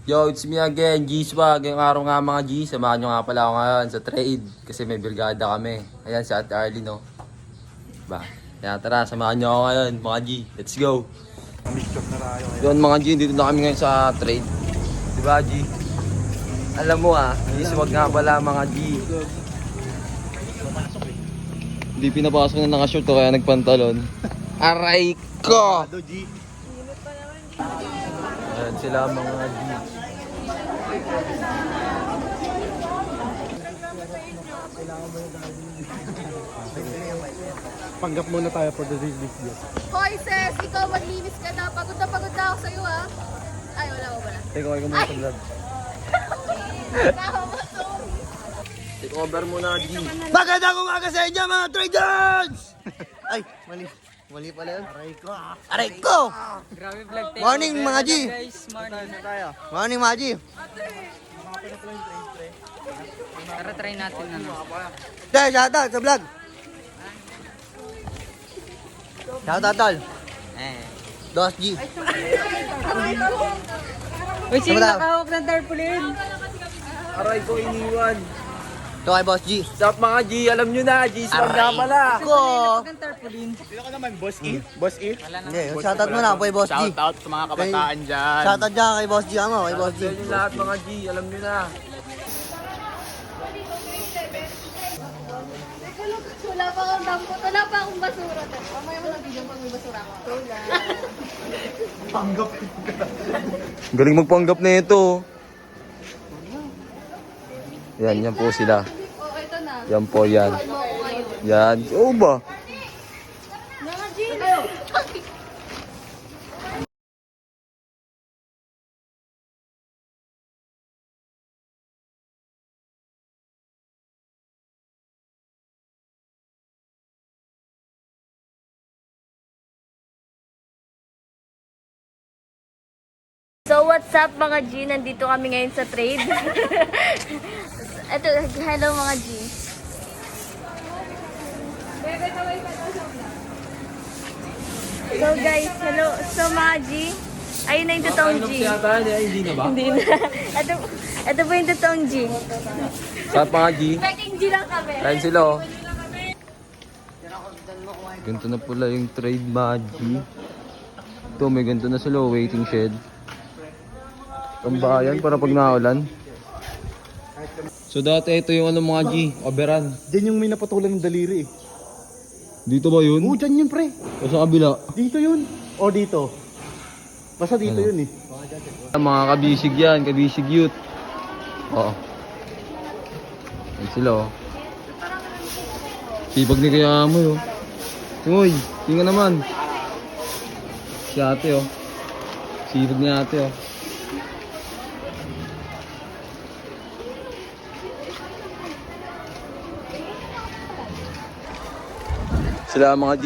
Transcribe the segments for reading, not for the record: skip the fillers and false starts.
Yo, it's me again, G-Swag. Ngayong araw nga mga G, samahan nyo nga pala ako ngayon sa trade. Kasi may brigada kami. Ayan, si Ate Arlene, no? Ba? Kaya tara, samahan nyo ako ngayon, mga G. Let's go! Yun mga G, dito na kami ngayon sa trade. Diba G? Alam mo G-Swag nga pala mga G. Hindi pinapasok na nakashoot ko kaya nagpantalon. Aray ko! Ayan sila mga G. Panggap muna tayo for the release video. Hoy sis, ikaw maglinis ka na. Pagod na ako sa'yo Ay, wala ko pala. Take over muna sa vlog. Take over muna G. Magandang umaga sa inyo mga traders! Ay, mali pala yun. Aray ko! Grabe vlog tayo. Morning mga G! Guys, morning. Morning mga G! Tara try natin Tay, shoutout sa vlog! Shoutout tol! Dos G! Uy, sino Tama na. nakahawak ng tarpaulin? Aray ko iniwan. Ito kay Boss G! Stop mga G, alam nyo na, G-Swag nga pala. Ko! Ng tarpaulin. Hindi, shoutout mo na kay Boss G! Shoutout sa mga kabataan dyan. Shoutout dyan kay Boss G ano, kay Boss G! Yan yung lahat mga G, alam nyo na. Wala pa akong basura. Mamaya mo nabigyan pag may basura ako. Galing magpanggap na ito. Yan po sila. Oh, ito na. Yan po yan. Ano ako ngayon? Yan. Oo ba? Mga Gino! So what's up mga G? Nandito kami ngayon sa trade. Ito, hello mga G. So guys, hello. So mga G, ayun na yung totoong G. Hindi na ba? Hindi na. Ito po yung totoong G. Sa mga G. Peking G lang kami. Kain sila oh. Ganito na pala yung trade mga G. Ito may ganito na sila waiting shed. Tambayan para pag naulan. So dati ito yung ano mga G, overrun. Diyan yung may napatulan ng daliri eh. Dito ba yun? Oo, dyan yun pre. O sa kabila? Dito yun. O dito. Basta dito Ano? yun eh. Mga kabisig yan, kabisig youth. Oo. Yan sila oh. Sipag ni kaya mo oh. Uy, tingnan naman. Si ate oh. Sipag ni ate oh. Sila mga G.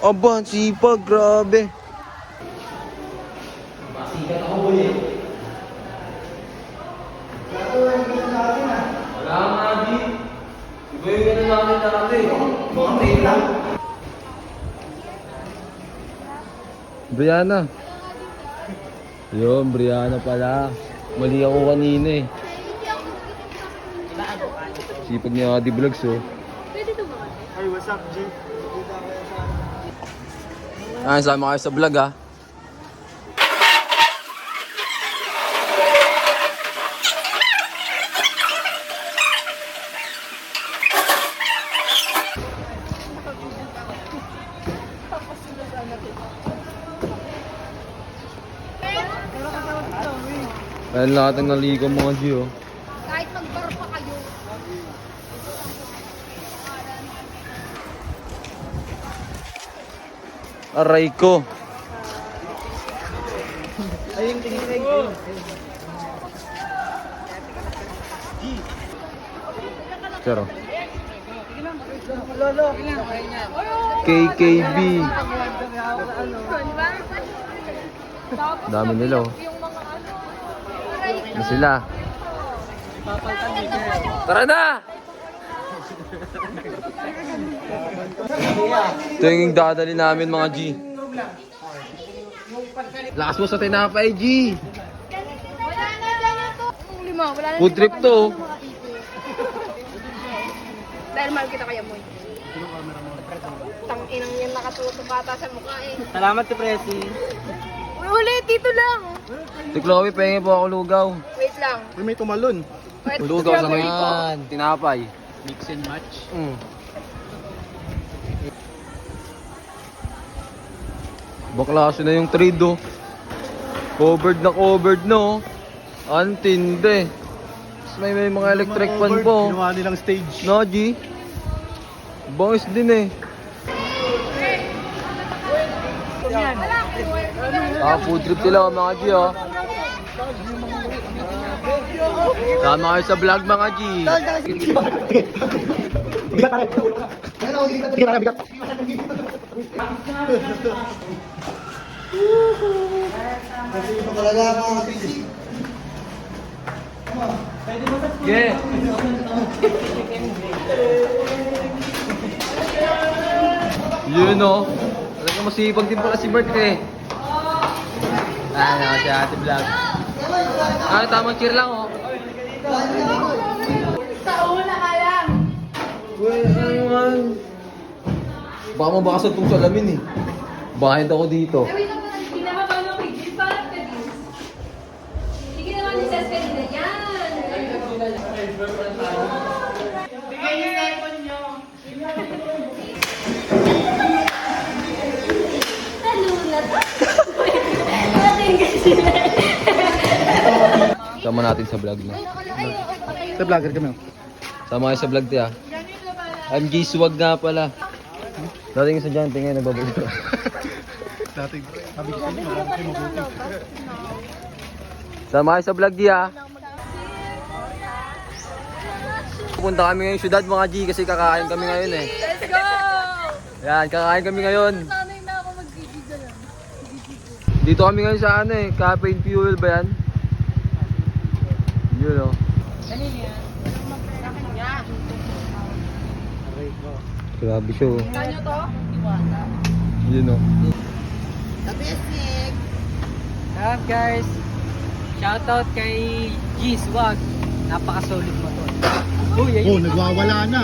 Aba, sipag, grabe. Wala mga G. Iba yung ano namin dati. Mga tela. Brianna. Yun, Brianna pala. Mali ako kanina eh. Sipag niya Adi Vlogs oh. Hey, what's up G? Sama kayo sa vlog ah. Ayan lahat ng naligaw mga G oh. Kahit magbar pa kayo. Aray ko. Ayun, tingin ko. Pero. KKB. Dami nila oh. Yung mga ano. Na sila. Tara na! Ito yung dadali namin mga G. Lakas mo sa tinapay, G. Wala na lang ito. Lima, wala na. Food trip to. Dahil mahal kita kaya mo. Tang inang yan nakatutok ata sa mukha eh. Salamat to Presi. Ulit, dito lang. Si Chloe, pengen po ako lugaw. Wait lang. Uy, may tumalon. Wait, Lugaw sa may strawberry po. tinapay. Mix and match. Baklaso na yung trade, oh. Covered na covered, no? Antinde. Tapos may mga electric fan po. Ginawa nilang stage. No, G? Bangis din eh. Food trip sila mga G, oh. Tama kayo sa vlog mga G. Bigat pare. Bigat pare, bigat. Yeah. Yun, oh. Talaga masipag din pala si Bert eh. Ano, si Ate Vlog. Tamang cheer lang, oh. Sa una ka lang. Baka mabakasag tong salamin eh. Bakit ako dito? Wait lang, hindi naman ba nung bigil parang ka din? Sige naman ni Sas kanina. Yan! Sama natin sa vlog na. Sa vlogger kami. Sama kayo sa vlog tiya. I'm G Swag nga pala. Dating sa dyan, tingin nagbabalito. Dati, sabi ko sa'yo, marami kayo mabuti. Sama kayo sa vlog tiya. Pupunta kami ngayong syudad mga G kasi kakain kami ngayon eh. Let's go! Yan, kakain kami ngayon. Sanay na ako mag-video lang. Dito kami ngayon sa ano eh, Cafe and Fuel ba yan? Yun oh. Grabe siya oh. Kanyo to? Yun oh. Up guys. Shoutout kay G Swag. Napaka-solid mo to. Uy, Oh, nagwawala na.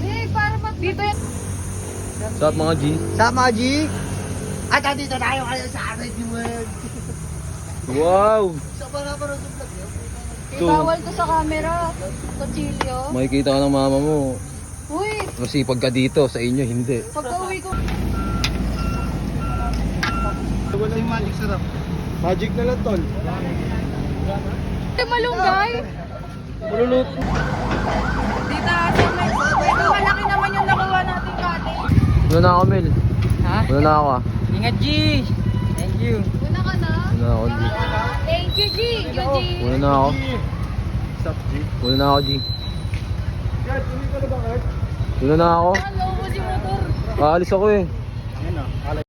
Eh, para mag... Dito yan. What's up mga G? Sama, G. At andito tayo kayo sa RD World. Wow! Sa mga parang sa vlog yun. Eh, bawal to sa camera. Kutsilyo. Makikita ka ng mama mo. Uy, Masipag ka dito, sa inyo hindi. pagka-uwi ko. Wala yung magic sarap. Magic na lang, tol. Eh, malunggay. Malulot. Dita, ito malaki naman yung nakuha natin kate. Una na ako, Mel. Ha? Una na ako ah. Ingat G. Thank you. Una ka na. Una na ako, G. Thank you, G. Eugene. Una na ako. Stop, G. Una na ako, G. Una na ako. Hello, mo si motor. Aalis ako eh. Ayun na.